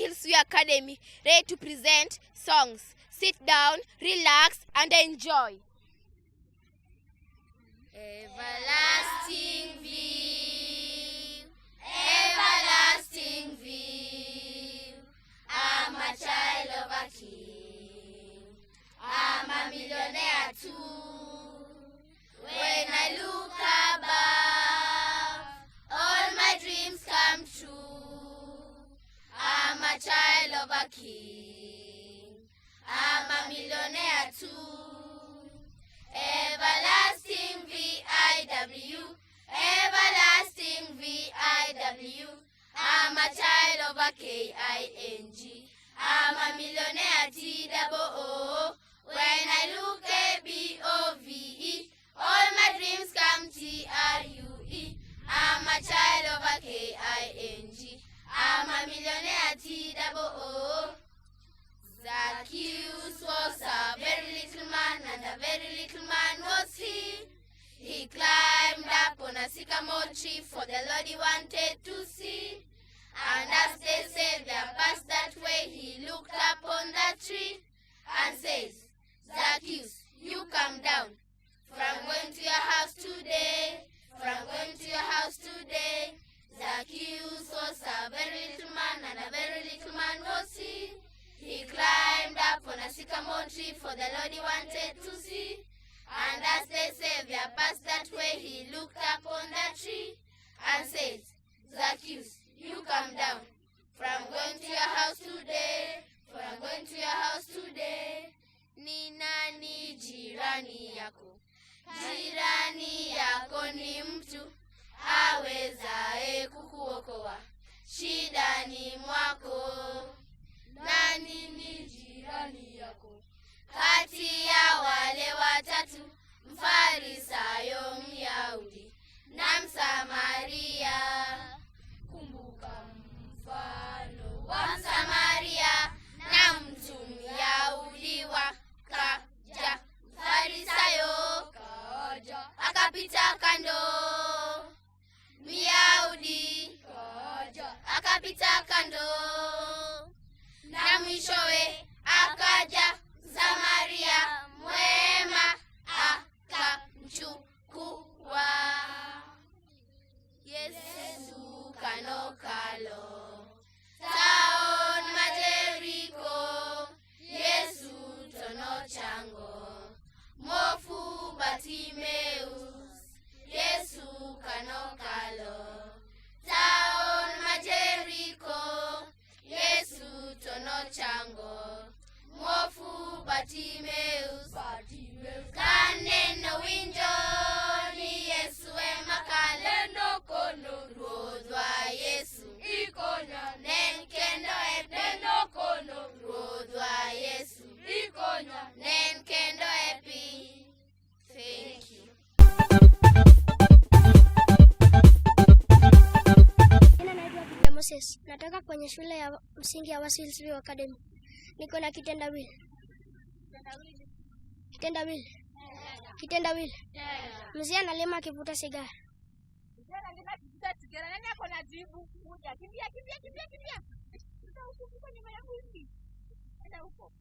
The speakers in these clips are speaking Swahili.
Hillsview Academy, ready to present songs. Sit down, relax, and enjoy. Everlasting view, everlasting view. I'm a child of a king. I'm a millionaire too. When I look above, all my dreams come true. I'm a child of a king. I'm a millionaire too. Everlasting VIW, everlasting VIW. I'm a child of a KING. I'm a millionaire TOO. When I look ABOVE, all my dreams come TRUE. I'm a child of a KING. I'm a millionaire TOO. Zacchaeus was a very little man, and a very little man was he. He climbed up on a sycamore tree, for the Lord he wanted to see. And as they Savior passed that way, he looked up on that tree and says, Zacchaeus, you come down, for I'm going to your house today, for I'm going to your house today. Zacchaeus was a very little man, and a very little man was he. He climbed up on a sycamore tree, for the Lord he wanted to see. And as the Savior passed that way, he looked up on that tree and says, Zacchaeus, you come down, for I'm going to your house today, for I'm going to your house today. Ni nani jirani yako? Jirani yako ni mtu awezaye kukuokoa shidani mwako. Nani ni jirani yako? Kati ya wale watatu, Mfarisayo, Myahudi na Msamaria. Kumbuka mfano wa Msamaria na mtu Myahudi. Wakaja Mfarisayo, akapita kando. Myahudi akapita kando. Na mwishowe akaja Samaria mwema, akamchukua. Yesu kanokalo taon Majeriko. Yesu tono chango mofu Batimeus. Yesu kanokalo taon Majeriko. Yesu tono chango mofu Batimeus. Kaneno winjo ni Yesu ema kaleno kono. Ruodhwa Yesu ikonya nen kendo epeno kono. Ruodhwa Yesu ikonya nen kendo epi. Thank you. Moses. Natoka kwenye shule ya msingi ya Hillsview Academy. Niko na kitendawili. Kitendawili. Mzee analima akivuta sigara. Nani ako na jibu? Kimbia. Sasa huko nyuma ya mti. Enda huko.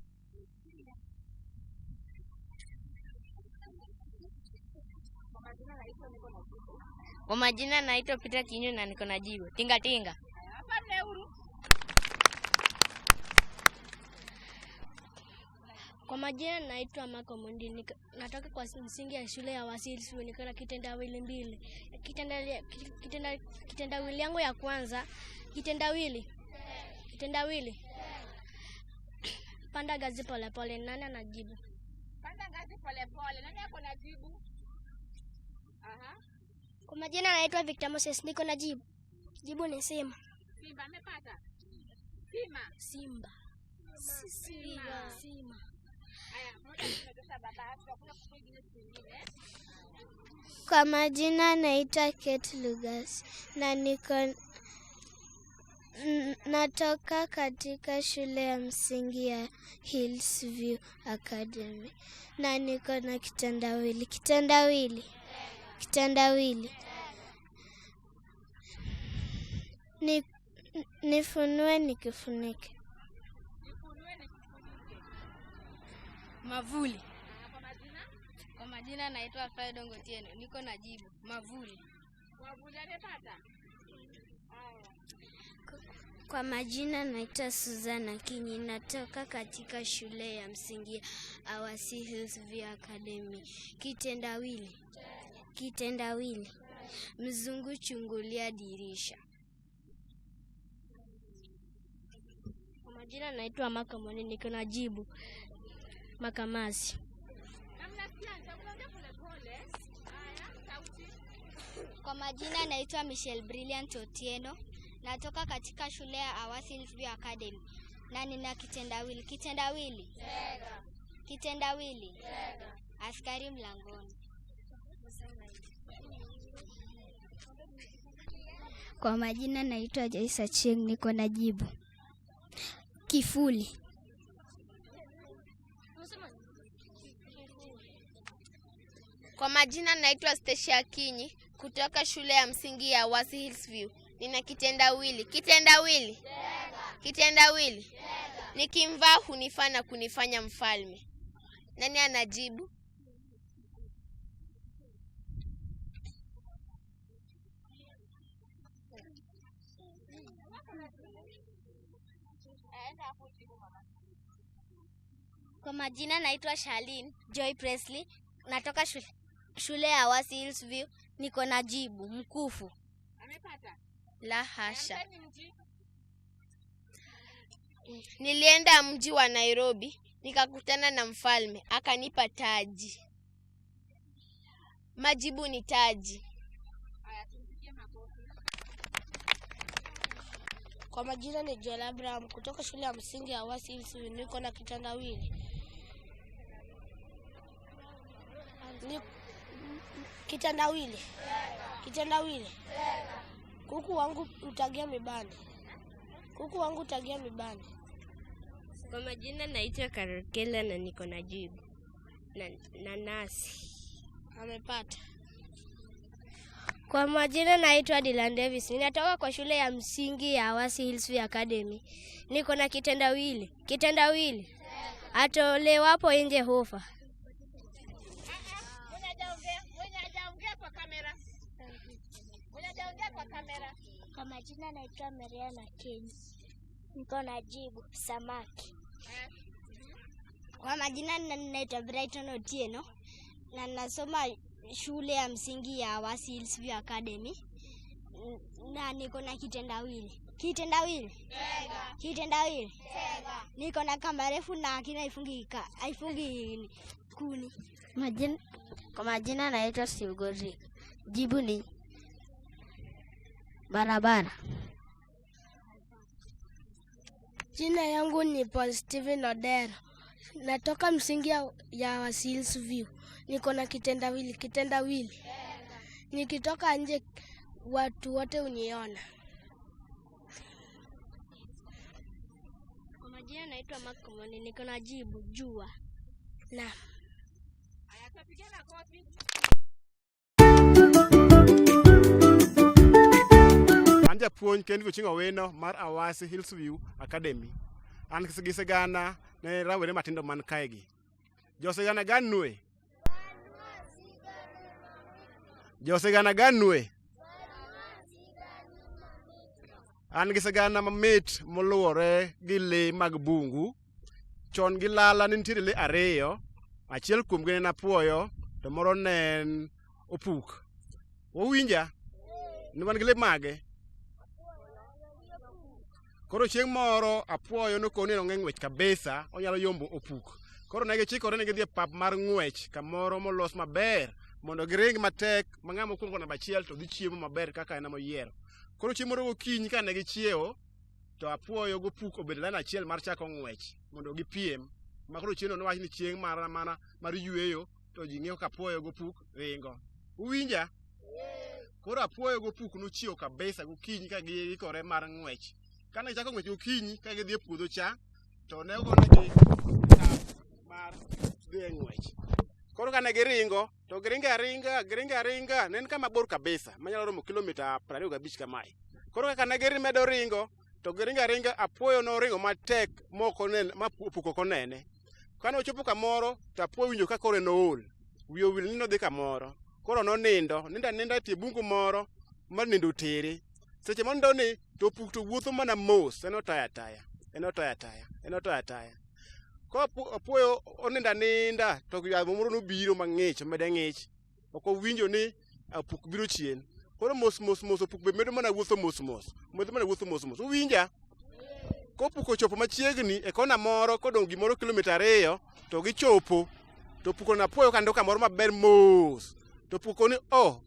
Kwa majina naitwa Peter Kinyu na niko na jibu. Tinga. Hapa Mneuru. Kwa majina naitwa Marco Mundi. Natoka kwa msingi ya shule ya Hillsview. Niko na kitendawili mbili. Kitendawili yangu ya kwanza, kitendawili. Panda ngazi pole. Nani anajibu? Panda ngazi pole. Nani ako na jibu? Aha. Kwa majina naitwa Victor Moses. Niko na jibu. Jibu ni Simba. Simba amepata. Simba. Haya, tunatosha baba. Hakuna kitu kingine. Kwa majina naitwa Kate Lucas na natoka katika shule ya msingi ya Hillsview Academy na niko na kitendawili. Nifunue nikifunike. Mavuli. Kwa majina? Kwa majina naitwa Faidongo Tieno. Niko na jibu. Mavuli. Mavuli amepata? Kwa majina naitwa Suzana Kinyi, natoka katika shule ya msingi Awasi Hillsview Academy. Kitendawili. Kitendawili. Mzungu chungulia dirisha. Kwa majina naitwa Makamoni. Niko na jibu. Makamasi. Kwa majina naitwa Michelle Brilliant Otieno, natoka katika shule ya Awasi Hillsview Academy. Na nina kitendawili. Kitendawili. Tega. Kitendawili. Tega. Askari mlangoni. Kwa majina naitwa Joyce Cheng, niko na jibu. Kifuli. Kwa majina naitwa Stacia Kinyi kutoka shule ya msingi ya Awasi Hillsview. Nina kitendawili. Kitendawili. Kitendawili. Nikimvaa hunifaa na kunifanya mfalme. Nani anajibu? Kwa majina naitwa Charlene Joy Presley, natoka shule ya Awasi Hillsview. Niko na jibu. Mkufu. Amepata? La hasha. Amepata mji? Nilienda mji wa Nairobi, nikakutana na mfalme, akanipa taji. Majibu ni taji. Haya, tumpigie makofi. Kwa majina ni Joel Abraham kutoka shule ya msingi ya Awasi Hillsview. Niko na kitendawili. Kitendawili. Kitendawili. Kuku wangu utagia mibani. Kuku wangu utagia mibani. Kwa majina naitwa Karokela na niko na jibu. Nanasi. Amepata. Kwa majina naitwa Dylan Davis. Ninatoka kwa shule ya msingi ya Awasi Hillsview Academy. Niko na kitendawili. Kitendawili. Atolewapo nje hofa. Kwa majina naitwa Mariana Kenyi, niko na jibu. Samaki. Kwa majina naitwa Brighton Otieno na nasoma shule ya msingi ya Awasi Hillsview Academy. Na niko na kitendawili. Kitendawili. Tega. Kitendawili. Tega. Niko na kamba refu na kina haifungi kuni. Kwa majina naitwa Steve Godrick. Jibu ni barabara. Jina yangu ni Paul Steven Odero. Natoka msingi ya Awasi Hillsview. Niko na kitendawili. Kitendawili. Nikitoka nje watu wote uniona. Kwa majina naitwa Makomoni. Niko na jibu. Jua. Na Haya, tupigie makofi. Anja puonj kendo chingo weno mar Awasi Hillsview Academy. An gisigana ne rawere matindo man kaegi. Josigana ganwe. Josigana ganwe. An gisigana mamit moluore gi le mag bungu. Chon gi lala nitiere le ariyo. Achiel kuom gi en apuoyo to moro ne opuk. Owinja? Ni wan gi le mage? Koro chieng' moro apuoyo nokoni ng'wech kabisa, onyalo yombo opuk. Koro ne gichikore ni gidhi e pap mar ng'wech kamoro molos maber mondo giring matek ma ng'ama okuongo namba achiel to dhi chiemo maber kaka en moyiero. Koro chieng' moro gokinyi kane gichiewo to apuoyo gopuk obedo lain achiel mar chako ng'wech mondo gipiem. Ma koro chieng' no nowach ni chieng' mar yweyo to ji ng'eyo ka apuoyo gopuk ringo. Uwinja? Koro apuoyo gopuk nochiewo kabisa gokinyi ka giikore mar ng'wech. Kane chako ng'wech gokinyi ka gidhi e puodho cha to ne ogonegi mar dhi e ng'wech. Koro kane giringo to giringo aringa ne en kama bor kabisa manyalo romo kilomita 25 kamae. Koro kane gimedo ringo to giringo aringa apuoyo noringo matek ma opuk ok onene. Kane ochopo kamoro to apuoyo winjo ka kore nool. Wiye owil ni nodhi kamoro. Koro ninda tie bungu moro mar nindo tere. Seche mondo ni to opuk to wuotho mana mos, en otaya taya. Ko apuoyo ninda to yamo moro nobiro mang'ich, mede ng'ich. Ok owinjo ni opuk biro chien. Koro mos opuk be medo mana wuotho mos. Uwinja? Kopuk ochopo machiegni e kona moro kodong' gimoro kilomita 2 to gichopo. To puko na apuoyo kando kamoro maber mos. To puko ni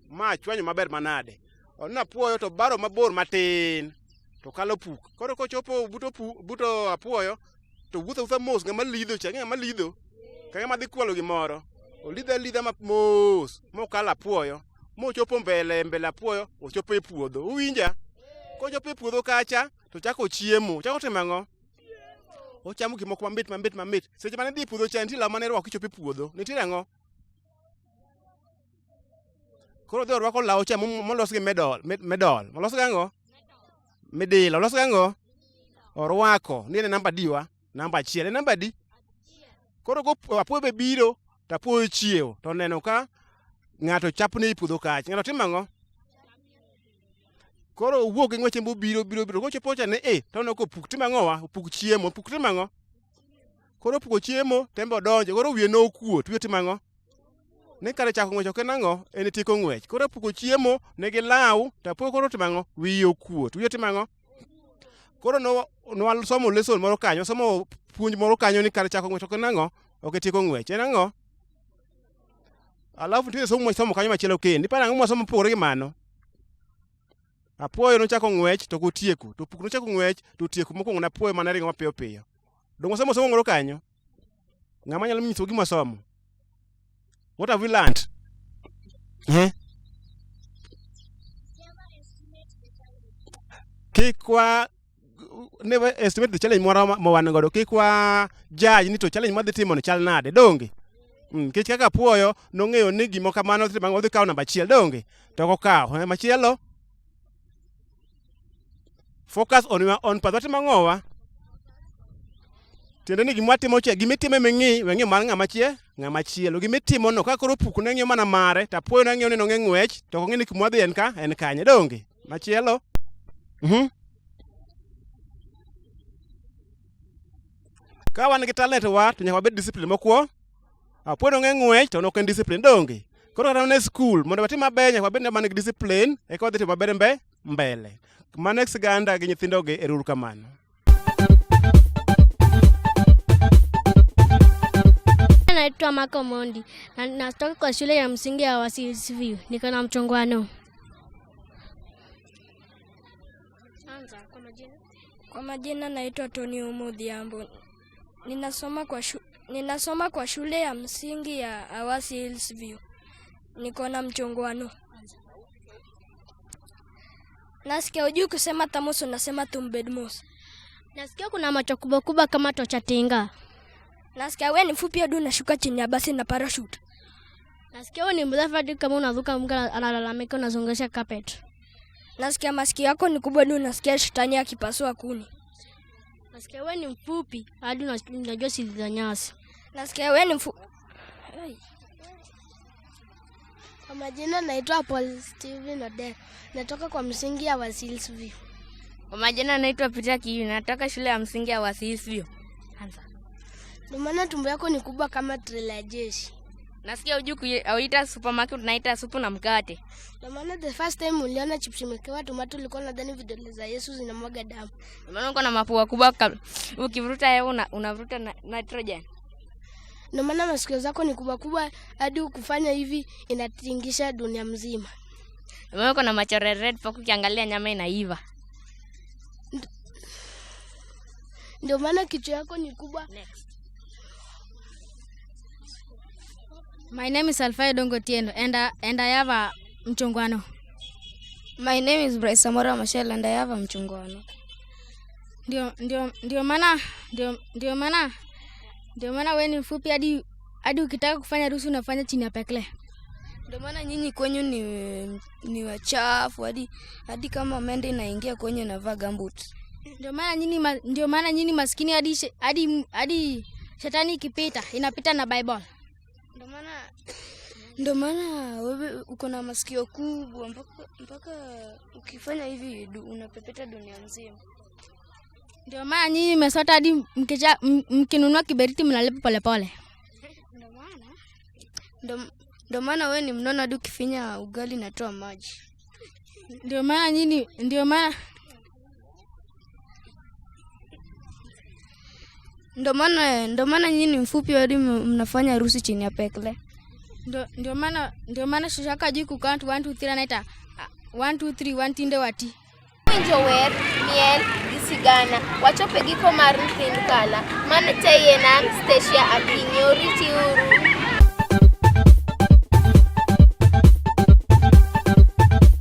ma chwanyo maber manade. Ona apuoyo to baro mabor matin. To kalo puk. Koro kochopo buto apuoyo to wuotho mos, ng'ama lidho cha, ng'ama lidho. Ka ng'ama dhi kwalo gimoro. Olidha mos. Mokalo apuoyo. Mochopo mbele apuoyo, ochopo e puodho. Uwinja? Kochopo e puodho kacha to chako chiemo. Chako timo ang'o? Ochamo gimoko mamit. Seche mane dhi puodho cha nitie law mane rwako kichopo e puodho. Nitie ang'o? Koro dhi orwako law cha molos gi medol. Molos gi ang'o? Medil. Olos gi ang'o? Orwako. Ni namba diwa? Namba 1. E namba di? Koro apuoyo be biro, to apuoyo chiewo. To neno ka ng'ato chapne i puodho kach. Ng'ato timo ang'o? Koro owuok gi ng'weche biro. Kochopo cha ne to no ko puk timo ang'owa? Opuk chiemo. Puk timo ang'o? Koro puko chiemo tembe odonjo. Koro wiye no okuot. Wiye timo ang'o? Ne kare chako ng'wech ok en ang'o? En tieko ng'wech. Koro puko chiemo ne gi law, to apuoyo koro timo ang'o? Wiye okuot. Wiye timo ang'o? Koro no somo lesson moro kanyo, somo puonj moro kanyo ni kare chako ng'wech ok en ang'o? Ok tieko ng'wech. En ang'o? Alafu nitie somo kanyo machielo kendo. Iparo ang'o somo pogore gi mano? Apuoyo nochako ng'wech to kotieko. To puk nochako ng'wech to tieko mokwongo na apuoyo mana ringo mapiyo. Dong somo moro kanyo. Ng'ama nyalo nyiso gima somo? What have we learned? Kikwa never estimate the challenge moro wan godo. Kikwa judge ni to challenge madhi timo ni chal nade. Donge? Kech kaka apuoyo nong'eyo ni gimo kamano odhi kawo namba 1. Donge? To kokawo. Machielo? Focus on your own path. Watimo ang'owa? Tiende ni gimatimo cha gimitime weng'i mar ng'ama chielo. Gimitimo no ka koro puk ne ng'iyo mana mare, to apuoyo ne ng'iyo ni nong'e ng'wech, to ok ng'e ni kuma dhi en kanye. Donge? Machielo? Ka wan gi talent wa to nyaka wabed discipline mokuo. Apuoyo nong'e ng'wech to nok en discipline. Donge? Koro kata ne school mondo watim maber nyaka wabed man gi discipline eka wadhi timo maber mbele. Mane siganda gi nyithindogi eruru kamano. Naitwa Marco Mondi na natoka kwa shule ya msingi ya Wasilis View. Niko na mchongwano. Anza kwa majina. Kwa majina naitwa Tony Omodhiambo. Ninasoma kwa shule ya msingi ya Awasi Hills View. Niko na mchongwano. Nasikia hujui kusema tamusu, nasema tumbedmos. Nasikia kuna macho kubwa kama tochatinga. Nasikia wewe ni mfupi hadi unashuka chini ya basi na parachute. Nasikia wewe ni mrefu hadi kama unavuka mga analalamika unazongesha carpet. Nasikia masikio yako ni kubwa hadi unasikia shetani akipasua kuni. Nasikia wewe ni mfupi hadi unajua siri za nyasi. Nasikia wewe ni Kwa majina naitwa Paul Steven Odero. Natoka kwa msingi ya Wasilis View. Kwa majina naitwa Peter Kiyu. Natoka shule ya msingi ya Wasilis View. Anza. Ndio maana tumbo yako ni kubwa kama trailer ya jeshi. Nasikia hujui auita supermarket unaita supu na mkate. Ndio maana the first time uliona chips imekewa tomato ulikuwa unadhani vidole za Yesu zinamwaga damu. Ndio maana uko na mapua kubwa ukivuruta hewa unavuruta nitrogen. Ndio maana masikio zako ni kubwa hadi ukifanya hivi inatingisha dunia mzima. Ndio maana uko na macho red poko ukiangalia nyama inaiva. Ndio maana kichwa yako ni kubwa. Next. My name is Alfai Dongotieno and I have a mchongwano. My name is Bryce Samora Mashel and I have a mchongwano. Ndio maana wewe ni mfupi hadi ukitaka kufanya harusi unafanya chini ya pekle. Ndio maana nyinyi kwenyu ni wachafu hadi kama mende inaingia kwenye na vaa gambut. Ndio maana nyinyi maskini hadi shetani ikipita inapita na Bible. Ndio maana wewe uko na masikio kubwa mpaka ukifanya hivi unapepeta dunia nzima. Ndio maana nyinyi mmesota hadi mkinunua kiberiti mnalipa polepole. Ndio maana wewe ni mnono hadi ukifinya ugali natoa maji. Ndio maana nyinyi ni mfupi hadi mnafanya harusi chini ya pekle. Ndio maana shashaka hajui count 1 2 3 anaita 1 2 3 1 tinde wati. Winjower miel gisigana wachope giko mar thin kala mane teyenan Stacia Akinyi oriti uru.